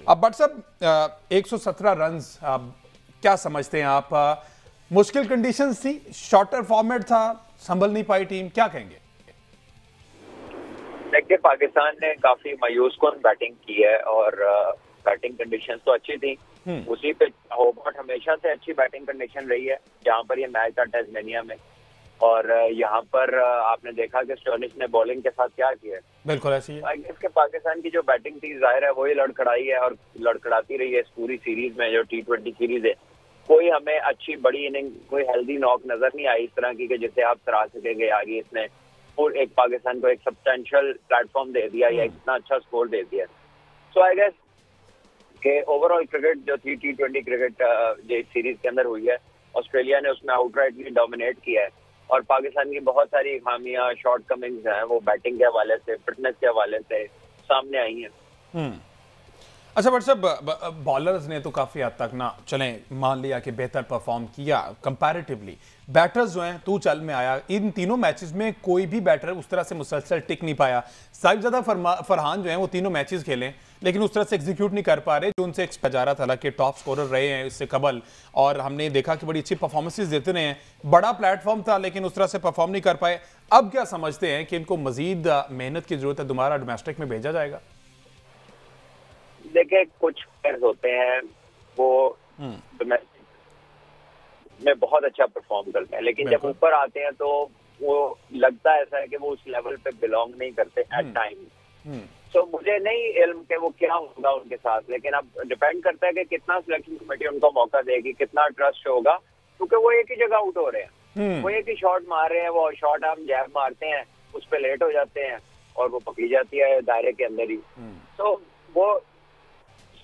अब बट साहब 117 रन क्या समझते हैं आप? मुश्किल कंडीशंस थी, शॉर्टर फॉर्मेट था, संभल नहीं पाई टीम, क्या कहेंगे? देखिए, पाकिस्तान ने काफी मायूसकुन बैटिंग की है और बैटिंग कंडीशंस तो अच्छी थी। उसी पे होबार्ट हमेशा से अच्छी बैटिंग कंडीशन रही है जहां पर ये मैच था टेस्मेनिया में। और यहाँ पर आपने देखा कि स्टर्निस ने बॉलिंग के साथ क्या किया। बिल्कुल ऐसी है। आई गेस के पाकिस्तान की जो बैटिंग थी जाहिर है वही लड़खड़ाई है और लड़खड़ाती रही है इस पूरी सीरीज में। जो T20 सीरीज है, कोई हमें अच्छी बड़ी इनिंग, कोई हेल्दी नॉक नजर नहीं आई इस तरह की कि जिसे आप सराह सकेंगे आगे इसने और एक पाकिस्तान को एक सब्सटेंशियल प्लेटफॉर्म दे दिया या इतना अच्छा स्कोर दे दिया। सो आई गेस के ओवरऑल क्रिकेट जो थी T20 क्रिकेट जो सीरीज के अंदर हुई है, ऑस्ट्रेलिया ने उसमें आउटराइटली डोमिनेट किया है और पाकिस्तान की बहुत सारी खामियां, शॉर्ट कमिंग्स हैं वो बैटिंग के हवाले से, फिटनेस के हवाले से सामने आई हैं। अच्छा बट साहब, बॉलर्स ने तो काफी हद तक ना चलें मान लिया कि बेहतर परफॉर्म किया कंपैरेटिवली। बैटर्स जो हैं तू चल में आया, इन तीनों मैचेस में कोई भी बैटर उस तरह से मुसलसल टिक नहीं पाया। साहिबजादा फरहान जो हैं वो तीनों मैचेस खेलें लेकिन उस तरह से एग्जीक्यूट नहीं कर पा रहे जो उनसे एक्सपेक्ट जा रहा था। हालांकि टॉप स्कोरर रहे हैं इससे कबल और हमने देखा कि बड़ी अच्छी परफॉर्मेंसेज देते रहे हैं, बड़ा प्लेटफॉर्म था लेकिन उस तरह से परफॉर्म नहीं कर पाए। अब क्या समझते हैं कि इनको मजीद मेहनत की जरूरत है, दोबारा डोमेस्टिक में भेजा जाएगा? देखिए, कुछ प्लेयर्स होते हैं वो डोमेस्टिक में बहुत अच्छा परफॉर्म करते हैं लेकिन जब ऊपर आते हैं तो वो लगता है ऐसा है कि वो उस लेवल पे बिलोंग नहीं करते एट टाइम। सो मुझे नहीं इल्म कि वो क्या होगा उनके साथ, लेकिन अब डिपेंड करता है कि कितना सिलेक्शन कमेटी उनको मौका देगी, कितना ट्रस्ट होगा, क्योंकि वो एक ही जगह आउट हो रहे हैं। वो एक ही शॉट मार रहे हैं, वो शॉट हम जैब मारते हैं, उस पर लेट हो जाते हैं और वो पकड़ी जाती है दायरे के अंदर ही। तो वो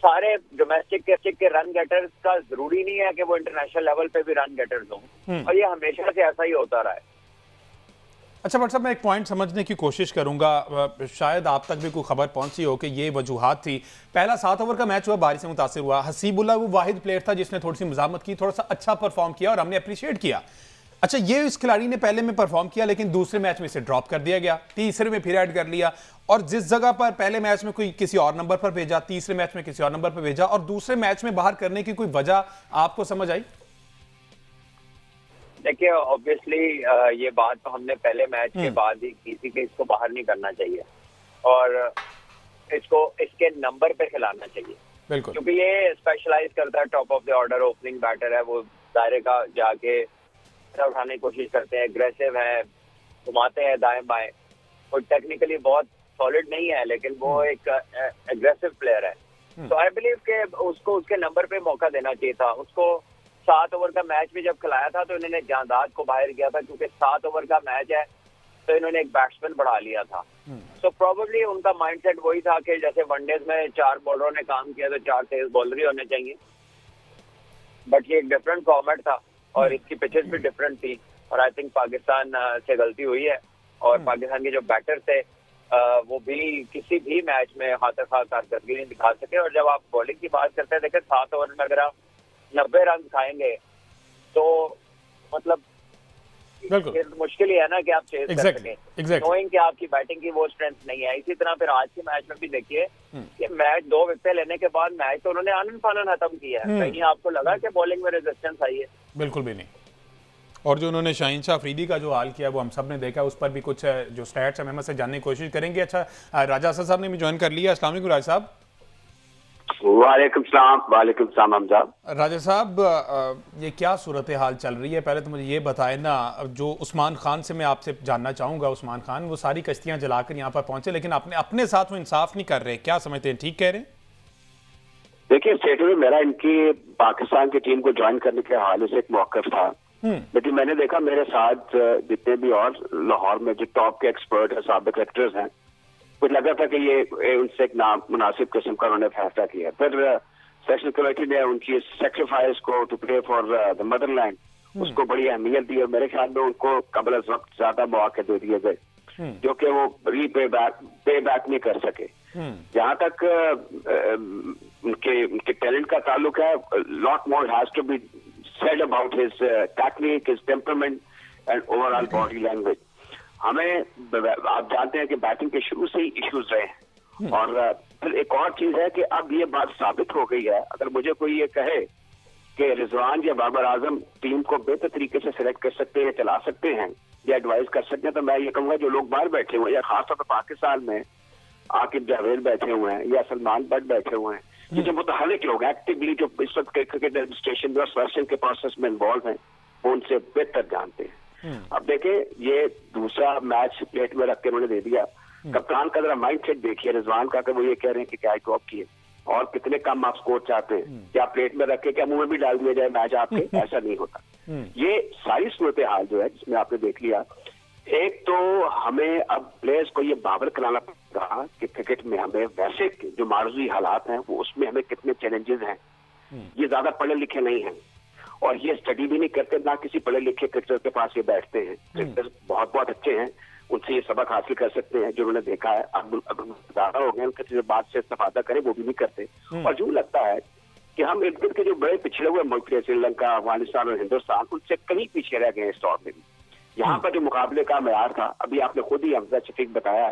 सारे डोमेस्टिक के रन गेटर्स का जरूरी नहीं है कि वो इंटरनेशनल लेवल पे भी रन गेटर्स हों और ये हमेशा से ऐसा ही होता रहा है। अच्छा बट साहब, मैं एक पॉइंट समझने की कोशिश करूंगा, शायद आप तक भी कोई खबर पहुंची हो कि ये वजूहात थी। पहला 7 ओवर का मैच हुआ, बारिश से मुतासिर हुआ। हसीबुल्लाह वो वाहिद प्लेयर था जिसने थोड़ी सी मजामत की, थोड़ा सा अच्छा परफॉर्म किया और हमने अप्रिशिएट किया। अच्छा, ये इस खिलाड़ी ने पहले में परफॉर्म किया लेकिन दूसरे मैच में इसे ड्रॉप कर दिया गया, तीसरे में फिर ऐड कर लिया और जिस जगह पर पहले मैच में कोई किसी और नंबर पर भेजा, तीसरे मैच में किसी और नंबर पर भेजा और दूसरे मैच में बाहर करने की कोई वजह आपको समझ आई? देखिए, ऑब्वियसली ये बात तो हमने पहले मैच के बाद ही की थी कि इसको बाहर नहीं करना चाहिए और इसको इसके नंबर पे खिलाना चाहिए। बिल्कुल, क्योंकि ये स्पेशलाइज करता है, top of the order opening batter है, वो दायरे का जाके उठाने की कोशिश करते हैं, एग्रेसिव है, घुमाते हैं दाएं बाएं। वो टेक्निकली बहुत सॉलिड नहीं है लेकिन वो एक एग्रेसिव प्लेयर है। तो आई बिलीव के उसको उसके नंबर पे मौका देना चाहिए था। उसको 7 ओवर का मैच भी जब खिलाया था तो इन्होंने जांदाद को बाहर किया था क्योंकि 7 ओवर का मैच है तो इन्होंने एक बैट्समैन बढ़ा लिया था। सो प्रोबेबली उनका माइंडसेट वही था कि जैसे वनडेज में 4 बॉलरों ने काम किया तो 4 तेज बॉलर ही होने चाहिए, बट ये एक डिफरेंट फॉर्मेट था और इसकी पिचेस भी डिफरेंट थी और आई थिंक पाकिस्तान से गलती हुई है और पाकिस्तान के जो बैटर थे वो भी किसी भी मैच में हाथ कारकर्दगी नहीं दिखा सके। और जब आप बॉलिंग की बात करते हैं, देखिए 7 ओवर में अगर आप 90 रन खाएंगे तो मतलब मुश्किल ही है ना कि आप चेज कर सकें, नोइंग कि आपकी बैटिंग की वो स्ट्रेंथ नहीं है। इसी तरह फिर आज के मैच में भी देखिए कि मैच 2 विकेट लेने के बाद मैच तो उन्होंने आनन फानन खत्म किया है। कहीं आपको लगा कि बॉलिंग में रेजिस्टेंस आई है? बिल्कुल भी नहीं। और जो उन्होंने शाहीन शाह अफरीदी का जो हाल किया वो हम सब ने देखा, उस पर भी कुछ जो स्टैट्स हम से जानने की कोशिश करेंगे। अच्छा, राजा असद साहब ने भी ज्वाइन कर लिया। अस्सलाम वालेकुम राजा साहब। वालेकुम सलाम हमजा। राजा साहब, ये क्या सूरत हाल चल रही है? पहले तो मुझे ये बताए ना, जो उस्मान खान से मैं आपसे जानना चाहूँगा। उस्मान खान वो सारी कश्तियाँ जलाकर यहाँ पर पहुँचे लेकिन अपने साथ वो इंसाफ नहीं कर रहे, क्या समझते हैं, ठीक कह रहे हैं? देखिए, स्टेट में मेरा इनकी पाकिस्तान की टीम को ज्वाइन करने के हवाले से एक मौक़िफ़ था, लेकिन मैंने देखा मेरे साथ जितने भी और लाहौर में जो टॉप के एक्सपर्ट है, साबिक एक्टर्स हैं, कुछ लगा था कि ये उनसे एक मुनासिब किस्म का उन्होंने फैसला किया। फिर सेक्शन कमेटी ने उनकी सेक्रीफाइस को to play for the motherland उसको बड़ी अहमियत दी और मेरे ख्याल में उनको कबल अज़ वक्त ज्यादा मौके दे दिए गए जो कि वो पे बैक नहीं कर सके। जहां तक उनके टैलेंट का ताल्लुक है, lot more has to be said about his technique, his temperament and overall body language. हमें आप जानते हैं कि बैटिंग के शुरू से ही इश्यूज रहे और फिर एक और चीज है कि अब ये बात साबित हो गई है, अगर मुझे कोई ये कहे कि रिजवान या बाबर आजम टीम को बेहतर तरीके से सिलेक्ट कर सकते हैं, चला सकते हैं या एडवाइस कर सकते हैं, तो मैं ये कहूंगा जो लोग बाहर बैठे हुए हैं या खासतौर पर पाकिस्तान में आकिब जावेद बैठे हुए हैं या सलमान बट बैठे हुए हैं, जो मुतहरिक लोग एक्टिवली जो इस वक्त क्रिकेट एडमिनिस्ट्रेशन में और सिलेक्शन के प्रोसेस में इन्वॉल्व हैं, वो उनसे बेहतर जानते हैं। अब देखें, ये दूसरा मैच प्लेट में रख के उन्होंने दे दिया। कप्तान का जरा माइंड सेट देखिए रिजवान का, वो ये कह रहे हैं कि क्या ड्रॉप किए और कितने कम आप स्कोर चाहते हैं, क्या प्लेट में रख के क्या मुंह में भी डाल दिया जाए मैच आपके, ऐसा नहीं होता। ये सारी सूरत हाल जो है जिसमें आपने देख लिया, एक तो हमें अब प्लेयर्स को ये बावर कराना पड़ेगा कि क्रिकेट में हमें वैसे जो मारूजी हालात हैं वो उसमें हमें कितने चैलेंजेस हैं। ये ज्यादा पढ़े लिखे नहीं हैं और ये स्टडी भी नहीं करते, ना किसी पढ़े लिखे क्रिकेटर के पास ये बैठते हैं। क्रिकेटर बहुत बहुत अच्छे हैं, उनसे ये सबक हासिल कर सकते हैं जो उन्होंने देखा है। अब ज्यादा हो गए उनके बात से इस्तेफादा करें, वो भी नहीं करते। और जो लगता है कि हम इर्द गिर्द के जो बड़े पिछड़े हुए मुल्क थे, श्रीलंका, अफगानिस्तान और हिंदुस्तान, उनसे कहीं पीछे रह गए इस दौर में भी। यहाँ पर जो मुकाबले का मैयार था, अभी आपने खुद ही हमजा शफीक बताया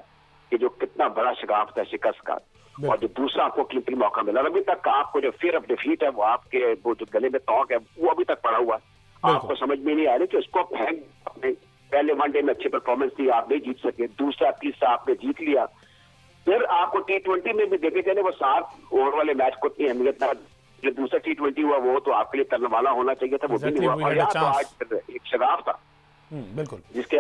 कि जो कितना बड़ा शिकाफ था शिकस्त का, और जो दूसरा आपको कीमती मौका मिला, अभी तक आपको जो फियर ऑफ डिफीट है वो आपके वो जो गले में तौक है वो अभी तक पड़ा हुआ है। आपको समझ में नहीं आ रही कि उसको फेंक, अपने पहले वनडे में अच्छी परफॉर्मेंस थी, आप नहीं जीत सके, दूसरा तीसरा आपने जीत लिया, फिर आपको T20 में भी देखे चले वो 7 ओवर वाले मैच को इतनी अहमियत ना, जो दूसरा T20 हुआ वो तो आपके लिए करने वाला होना चाहिए था, वो भी नहीं हुआ। और यहाँ तो आज एक शगाफ था बिल्कुल जिसके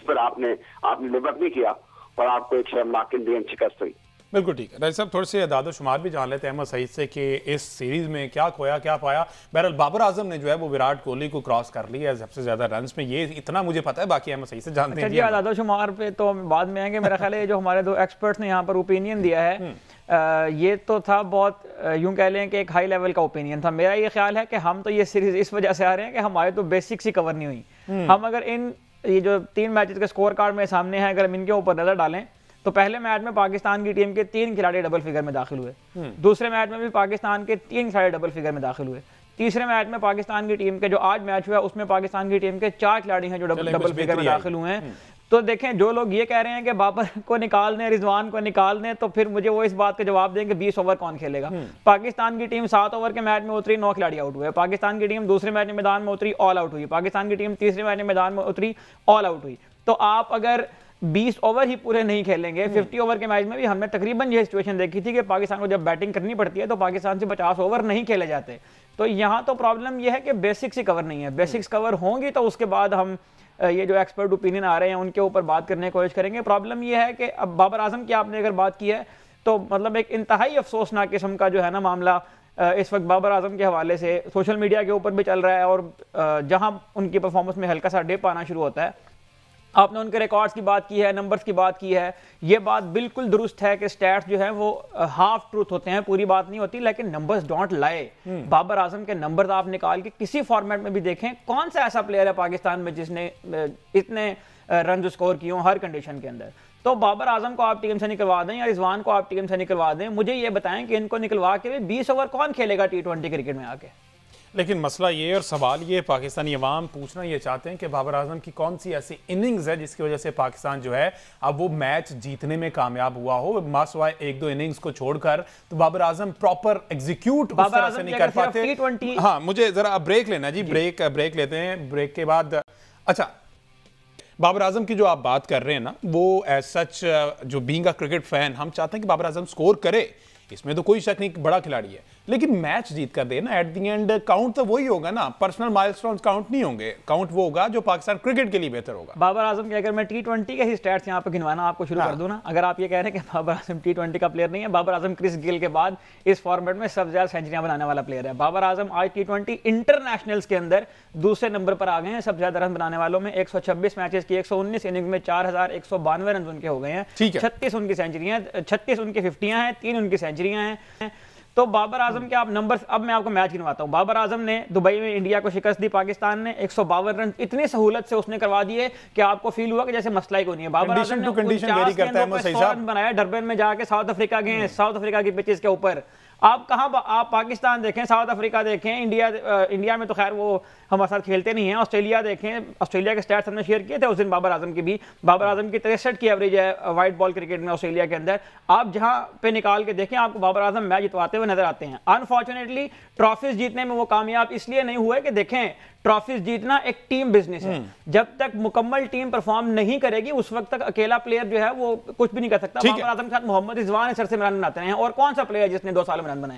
पर आपने लिव अप नहीं किया और आपको एक शर्मनाक इंडियन शिकस्त हुई। बिल्कुल ठीक है। राज साहब, थोड़े से दादो शुमार भी जान लेते हैं अहमद सईद से कि इस सीरीज में क्या खोया क्या पाया। बहरहाल बाबर आजम ने जो है वो विराट कोहली को क्रॉस कर लिया है सबसे ज्यादा रन्स में, ये इतना मुझे पता है, बाकी अहमद सईद से जानते हैं। अच्छा, दादो शुमार पे तो बाद में आएंगे। मेरा ख्याल है जो हमारे 2 एक्सपर्ट्स ने यहाँ पर ओपिनियन दिया है, ये तो था बहुत यूं कह लें कि एक हाई लेवल का ओपिनियन था। मेरा ये ख्याल है कि हम तो ये सीरीज इस वजह से आ रहे हैं कि हमारे तो बेसिक्स ही कवर नहीं हुई। हम अगर ये जो 3 मैचेस के स्कोर कार्ड में सामने हैं, अगर हम इनके ऊपर नजर डालें तो पहले मैच में पाकिस्तान की टीम के 3 खिलाड़ी डबल फिगर में दाखिल हुए, दूसरे मैच में भी पाकिस्तान के 3 खिलाड़ी डबल फिगर में दाखिल हुए, तीसरे मैच में पाकिस्तान की टीम के जो आज मैच हुआ उसमें पाकिस्तान की टीम के 4 खिलाड़ी हैं जो डबल फिगर में दाखिल हुए हैं। तो देखें, जो लोग ये कह रहे हैं कि बाबर को निकाल दें, रिजवान को निकाल दें, तो फिर मुझे वो इस बात का जवाब दें कि 20 ओवर कौन खेलेगा। पाकिस्तान की टीम 7 ओवर के मैच में उतरी, 9 खिलाड़ी आउट हुए। पाकिस्तान की टीम दूसरे मैच में मैदान में उतरी, ऑल आउट हुई। पाकिस्तान की टीम तीसरे मैच में मैदान में उतरी, ऑल आउट हुई। तो आप अगर 20 ओवर ही पूरे नहीं खेलेंगे, 50 ओवर के मैच में भी हमने तकरीबन ये सिचुएशन देखी थी कि पाकिस्तान को जब बैटिंग करनी पड़ती है तो पाकिस्तान से 50 ओवर नहीं खेले जाते। तो यहाँ तो प्रॉब्लम यह है कि बेसिक्स ही कवर नहीं है। बेसिक्स कवर होंगी तो उसके बाद हम ये जो एक्सपर्ट ओपिनियन आ रहे हैं उनके ऊपर बात करने की कोशिश करेंगे। प्रॉब्लम यह है कि अब बाबर आजम की आपने अगर बात की है तो मतलब एक इंतहाई अफसोसनाक किस्म का जो है ना मामला इस वक्त बाबर आजम के हवाले से सोशल मीडिया के ऊपर भी चल रहा है, और जहां उनकी परफॉर्मेंस में हल्का सा डिप आना शुरू होता है। आपने उनके रिकॉर्ड्स की बात की है, नंबर्स की बात की है, ये बात बिल्कुल दुरुस्त है कि स्टैट्स जो है वो हाफ ट्रूथ होते हैं, पूरी बात नहीं होती, लेकिन नंबर्स डोंट लाए। बाबर आजम के नंबर्स आप निकाल के किसी फॉर्मेट में भी देखें, कौन सा ऐसा प्लेयर है पाकिस्तान में जिसने इतने रन स्कोर किए हों हर कंडीशन के अंदर। तो बाबर आजम को आप टीम से निकलवा दें या रिजवान को आप टीम से निकलवा दें, मुझे ये बताएं कि इनको निकलवा के 20 ओवर कौन खेलेगा T20 क्रिकेट में आके। लेकिन मसला ये और सवाल ये पाकिस्तानी अवाम पूछना ये चाहते हैं कि बाबर आजम की कौन सी ऐसी इनिंग्स है जिसकी वजह से पाकिस्तान जो है अब वो मैच जीतने में कामयाब हुआ हो। मासवाए 1-2 इनिंग्स को छोड़कर तो बाबर आजम प्रॉपर एग्जीक्यूट उस तरह से नहीं कर पाते। हाँ, मुझे जरा ब्रेक लेना जी, ब्रेक लेते हैं। ब्रेक के बाद अच्छा, बाबर आजम की जो आप बात कर रहे हैं ना, वो एज सच जो बीइंग अ क्रिकेट फैन हम चाहते हैं कि बाबर आजम स्कोर करे, इसमें तो कोई शक नहीं, बड़ा खिलाड़ी है, लेकिन मैच जीत कर दे ना। एट द एंड काउंट तो वही होगा ना, पर्सनल माइलस्टोन्स काउंट नहीं होंगे, काउंट वो होगा जो पाकिस्तान क्रिकेट के लिए बेहतर होगा। बाबर आजम के अगर मैं T20 के ही स्टैट्स यहाँ पे गिनवाना आपको शुरू कर दूं ना, अगर आप ये कह रहे हैं कि बाबर आजम T20 का प्लेयर नहीं है, बाबर आजम क्रिस गेल के बाद इस फॉर्मेट में सबसे ज्यादा सेंचुरियां बनाने वाला प्लेयर है। बाबर आजम आज T20 इंटरनेशनल्स के अंदर दूसरे नंबर पर आ गए हैं सबसे ज्यादा रन बनाने वालों में। 126 मैचेस की 119 इनिंग्स में 4192 रन उनके हो गए हैं, 36 उनकी सेंचुरियां, 36 उनकी 50यां हैं, 3 उनकी सेंचुरियां हैं। तो बाबर आजम के आप नंबर्स, अब मैं आपको मैच गिनवाता हूं। बाबर आजम ने दुबई में इंडिया को शिकस्त दी, पाकिस्तान ने 152 रन इतनी सहूलत से उसने करवा दिए कि आपको फील हुआ कि जैसे मसला ही कोई नहीं है। बाबर आजम ने 49 रन बनाया, डरबन में जाके साउथ अफ्रीका गए, साउथ अफ्रीका की पिचेस के ऊपर आप आप पाकिस्तान देखें, साउथ अफ्रीका देखें, इंडिया में तो खैर वो हमारे साथ खेलते नहीं हैं, ऑस्ट्रेलिया देखें, ऑस्ट्रेलिया के स्टैट्स हमने शेयर किए थे उस दिन बाबर आजम की भी। बाबर आजम की 63 की एवरेज है वाइट बॉल क्रिकेट में ऑस्ट्रेलिया के अंदर। आप जहां पे निकाल के देखें आपको बाबर आजम मैच जितवाते हुए नजर आते हैं। अनफॉर्चुनेटली ट्रॉफीज जीतने में वो कामयाब इसलिए नहीं हुए कि देखें ट्रॉफीज जीतना एक टीम बिजनेस है, जब तक मुकम्मल टीम परफॉर्म नहीं करेगी उस वक्त तक अकेला प्लेयर जो है वो कुछ भी नहीं कर सकता। बाबर आजम के साथ मोहम्मद रिजवान सर से रन बनाते हैं, और कौन सा प्लेयर जिसने 2 साल में रन बनाए?